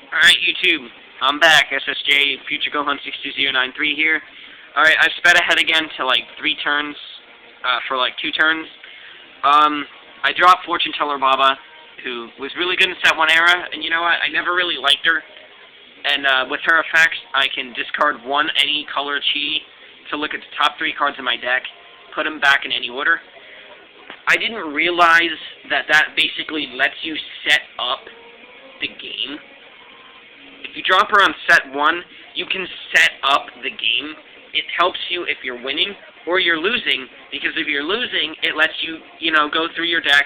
Alright, YouTube. I'm back. SSJ, Future Gohan 62093 here. Alright, I've sped ahead again to like 3 turns, for like 2 turns. I dropped Fortune Teller Baba, who was really good in Set 1 era, and you know what? I never really liked her. And with her effects, I can discard one any color chi to look at the top 3 cards in my deck, put them back in any order. I didn't realize that that basically lets you set up the game. If you drop her on set 1, you can set up the game. It helps you if you're winning or you're losing, because if you're losing, it lets you, go through your deck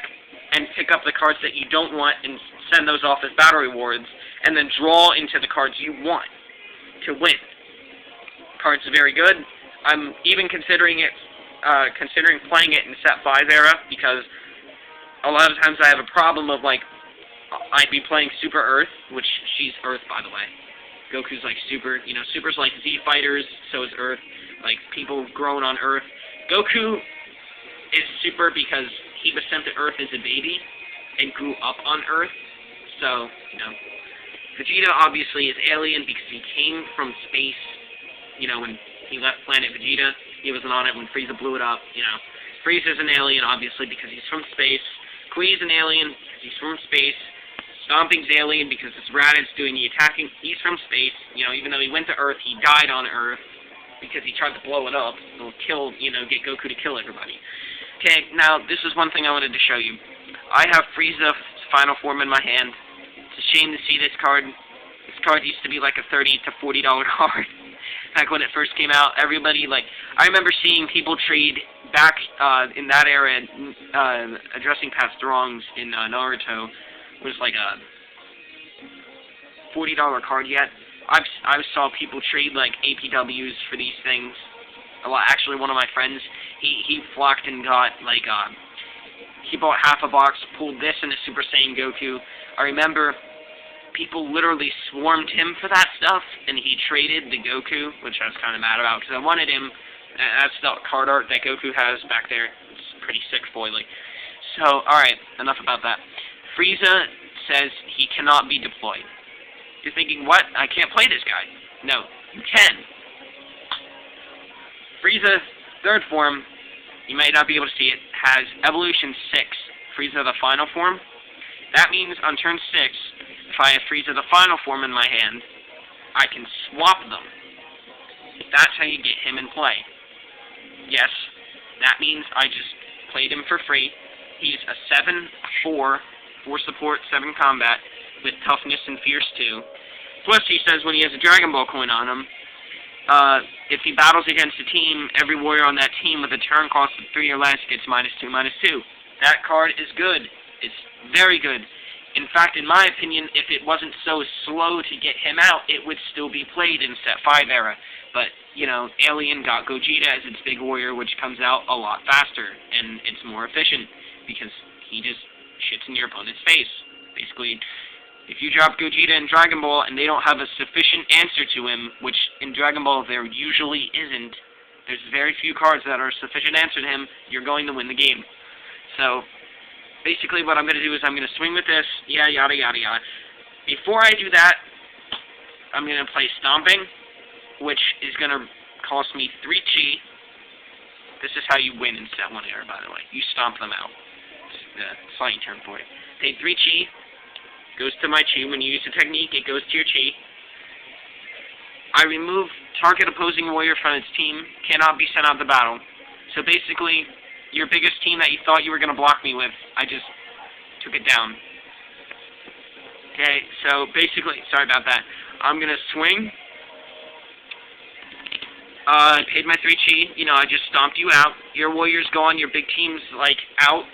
and pick up the cards that you don't want and send those off as battle rewards, and then draw into the cards you want to win. Card's very good. I'm even considering playing it in set 5 era, because a lot of times I have a problem of, like, I'd be playing Super Earth, which she's Earth, by the way. Goku's like Super, Super's like Z Fighters, so is Earth. Like, people growing on Earth. Goku is Super because he was sent to Earth as a baby and grew up on Earth. So, Vegeta obviously is alien because he came from space, when he left planet Vegeta. He wasn't on it when Frieza blew it up, Frieza's an alien, obviously, because he's from space. Kuri's an alien because he's from space. Stomping's alien because it's Raditz doing the attacking. He's from space. Even though he went to Earth, he died on Earth because he tried to blow it up. It'll kill, get Goku to kill everybody. Okay, now, this is one thing I wanted to show you. I have Frieza's final form in my hand. It's a shame to see this card. This card used to be like a $30 to $40 card. Back when it first came out, everybody, I remember seeing people trade back in that era, addressing past wrongs in Naruto, was like a $40 card yet. I saw people trade like APWs for these things. Actually, one of my friends, he flocked and got like he bought half a box, pulled this into Super Saiyan Goku. I remember people literally swarmed him for that stuff, and he traded the Goku, which I was kind of mad about because I wanted him. That's the card art that Goku has back there. It's pretty sick foiling. So, alright, enough about that. Frieza says he cannot be deployed. You're thinking, what? I can't play this guy. No, you can. Frieza's third form, you might not be able to see it, has Evolution 6, Frieza the final form. That means on turn 6, if I have Frieza the final form in my hand, I can swap them. That's how you get him in play. Yes, that means I just played him for free. He's a 7/4, 4 support, 7 combat, with toughness and fierce too. Plus, he says when he has a Dragon Ball coin on him, if he battles against a team, every warrior on that team with a turn cost of 3 or less gets -2/2. That card is good. It's very good. In fact, in my opinion, if it wasn't so slow to get him out, it would still be played in Set 5 era. But, Alien got Gogeta as its big warrior, which comes out a lot faster, and it's more efficient, because he just shits in your opponent's face. Basically, if you drop Gogeta in Dragon Ball and they don't have a sufficient answer to him, which in Dragon Ball there usually isn't, there's very few cards that are a sufficient answer to him, you're going to win the game. So, basically what I'm going to do is I'm going to swing with this, yada yada yada. Before I do that, I'm going to play Stomping, which is going to cost me 3 chi. This is how you win in Set 1 era, by the way. You stomp them out. It's the slang term for it. Pay 3 chi. Goes to my chi. When you use the technique, it goes to your chi. I remove target opposing warrior from its team. Cannot be sent out to battle. So basically, your biggest team that you thought you were going to block me with, I just took it down. Okay, so basically, sorry about that. I'm going to swing. I paid my 3 chi. I just stomped you out. Your warrior's gone. Your big team's, out.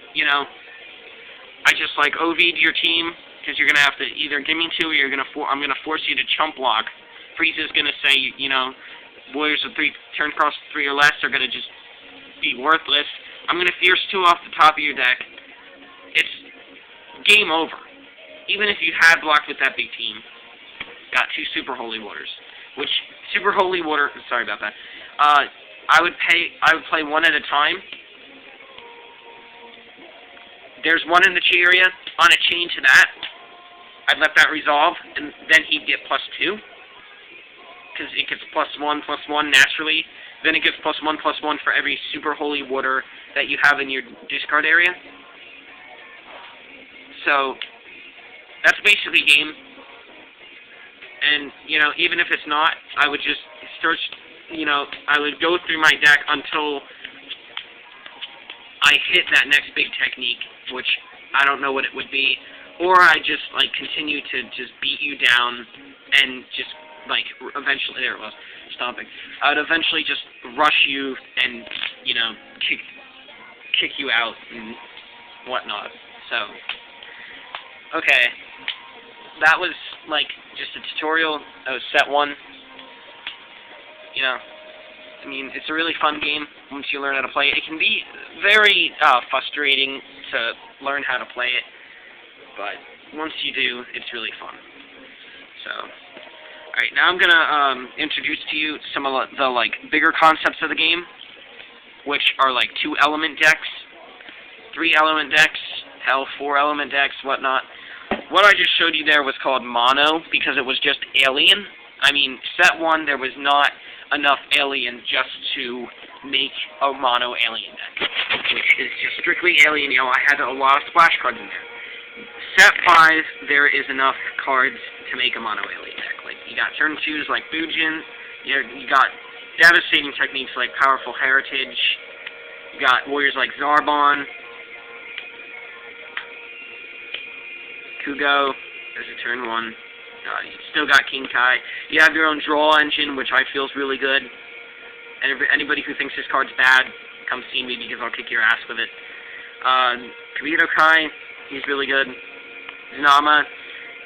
I just, OV'd your team, because you're going to have to either give me 2 or I'm going to force you to chump block. Frieza's going to say, warriors with 3 turn cost 3 or less are going to just be worthless. I'm going to Fierce 2 off the top of your deck. It's game over. Even if you had blocked with that big team. Got 2 Super Holy Waters. Which, Super Holy Water, sorry about that. I would play 1 at a time. There's 1 in the chi area. On a chain to that, I'd let that resolve, and then he'd get +2. Because it gets +1/+1 naturally. Then it gets +1/+1 for every Super Holy Water that you have in your discard area. So, that's basically game. And, you know, even if it's not, I would just search, you know, I would go through my deck until I hit that next big technique, which I don't know what it would be. Or I just, like, continue to just beat you down and just, like, eventually, there it was, stomping. I would eventually just rush you and, you know, kick you out and whatnot. So, okay. That was, like, just a tutorial. That was set 1. You know, I mean, it's a really fun game once you learn how to play it. It can be very frustrating to learn how to play it, but once you do, it's really fun. So, alright, now I'm gonna introduce to you some of the, like, bigger concepts of the game, which are, like, 2-element decks, 3-element decks, hell, 4-element decks, whatnot. What I just showed you there was called mono, because it was just alien. I mean, set 1, there was not enough alien just to make a mono alien deck, which is just strictly alien. You know, I had a lot of splash cards in there. Set 5, there is enough cards to make a mono alien deck. Like, you got turn 2s like Bujin, you got devastating techniques like Powerful Heritage, you got warriors like Zarbon, Yugioh, there's a turn 1. You still got King Kai. You have your own draw engine, which I feel is really good. And anybody who thinks this card's bad, come see me because I'll kick your ass with it. Kirito Kai, he's really good. Zunama,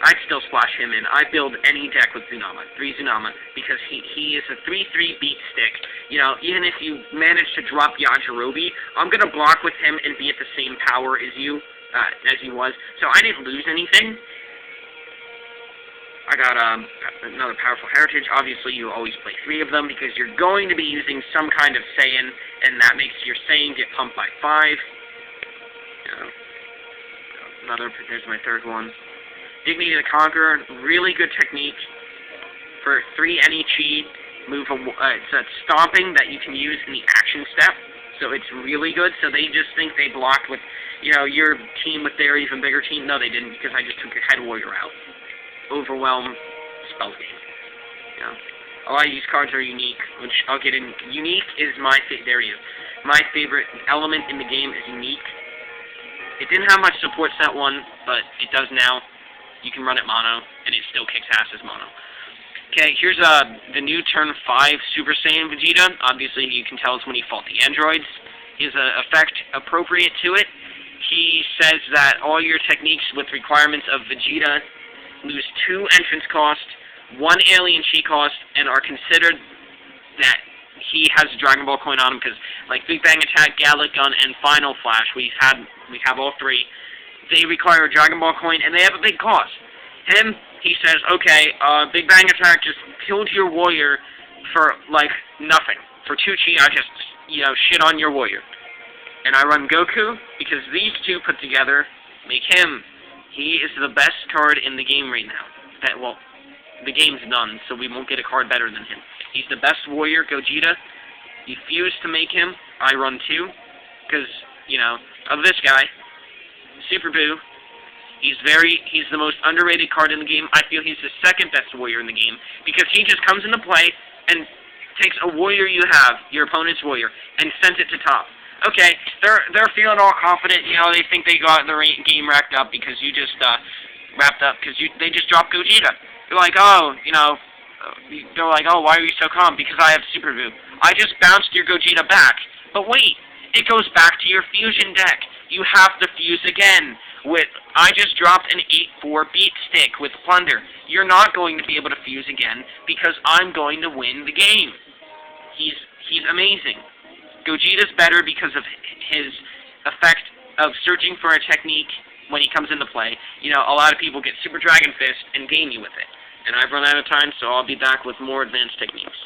I'd still splash him in. I build any deck with Zunama, 3 Zunama, because he is a 3/3 beat stick. You know, even if you manage to drop Yajirobe, I'm going to block with him and be at the same power as he was. So I didn't lose anything. I got another Powerful Heritage. Obviously, you always play 3 of them because you're going to be using some kind of Saiyan, and that makes your Saiyan get pumped by 5. There's my third one. Dignity to Conquer, really good technique for 3 any chi. It's a stomping that you can use in the action step, so it's really good. So they just think they blocked with, you know, your team with their even bigger team. No, they didn't, because I just took your head warrior out. Overwhelm, spell game. You know, a lot of these cards are unique, which I'll get in. Unique is my favorite element in the game is unique. It didn't have much support set 1, but it does now. You can run it mono, and it still kicks ass as mono. Okay, here's the new turn 5 Super Saiyan Vegeta. Obviously, you can tell it's when he fought the androids. His effect appropriate to it. He says that all your techniques with requirements of Vegeta lose 2 entrance cost, 1 alien chi cost, and are considered that he has a Dragon Ball coin on him, because like Big Bang Attack, Gallic Gun, and Final Flash, we have all 3. They require a Dragon Ball coin, and they have a big cost. Him, he says, okay, Big Bang Attack just killed your warrior for like nothing. For 2 chi, I just, you know, shit on your warrior. And I run Goku because these 2 put together make him. He is the best card in the game right now. Well, the game's done, so we won't get a card better than him. He's the best warrior, Gogeta. You fuse to make him. I run 2, because, you know, of this guy, Super Boo. He's the most underrated card in the game. I feel he's the second best warrior in the game, because he just comes into play and takes a warrior you have, your opponent's warrior, and sends it to top. Okay, they're feeling all confident, you know, they think they got the game wrapped up because you just, they just dropped Gogeta. They're like, oh, you know, they're like, oh, why are you so calm? Because I have Super Boo. I just bounced your Gogeta back. But wait, it goes back to your fusion deck. You have to fuse again. I just dropped an 8/4 beat stick with Plunder. You're not going to be able to fuse again because I'm going to win the game. He's amazing. Gogeta's better because of his effect of searching for a technique when he comes into play. You know, a lot of people get Super Dragon Fist and GINYU with it. And I've run out of time, so I'll be back with more advanced techniques.